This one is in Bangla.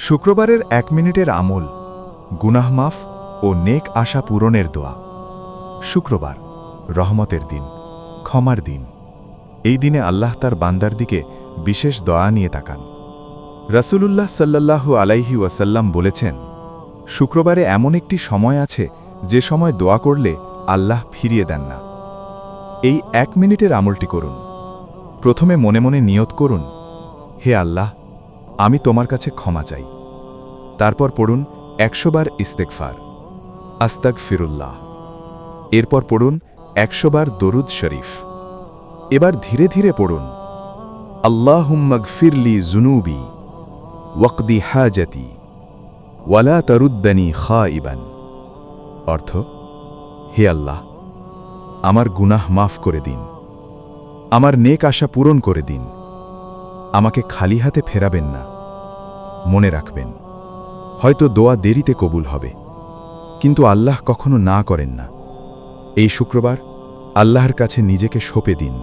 শুক্রবারের ১ মিনিটের আমল, গুনাহ মাফ ও নেক আশা পূরণের দোয়া। শুক্রবার রহমতের দিন, ক্ষমার দিন। এই দিনে আল্লাহ তার বান্দার দিকে বিশেষ দয়া নিয়ে তাকান। রাসূলুল্লাহ সাল্লাল্লাহু আলাইহি ওয়াসাল্লাম বলেছেন, শুক্রবারে এমন একটি সময় আছে যে সময় দোয়া করলে আল্লাহ ফিরিয়ে দেন না। এই ১ মিনিটের আমলটি করুন। প্রথমে মনে মনে নিয়ত করুন, হে আল্লাহ, আমি তোমার কাছে ক্ষমা চাই। তারপর পড়ুন ১০০ বার ইস্তেগফার, আস্তাগফিরুল্লাহ। এরপর পড়ুন ১০০ বার দরুদ শরীফ। এবার ধীরে ধীরে পড়ুন, আল্লাহুম্মাগফিরলি যুনুবি ওয়াকদি হাজাতি ওয়ালা তারুদ্দানি খাইবান। অর্থ, হে আল্লাহ, আমার গুনাহ মাফ করে দিন, আমার নেক আশা পূরণ করে দিন, আমাকে খালি হাতে ফেরাবেন না। মনে রাখবেন, হয়তো দোয়া দেরিতে কবুল হবে, কিন্তু আল্লাহ কখনো না করেন না। এই শুক্রবার আল্লাহর কাছে নিজেকে সঁপে দিন।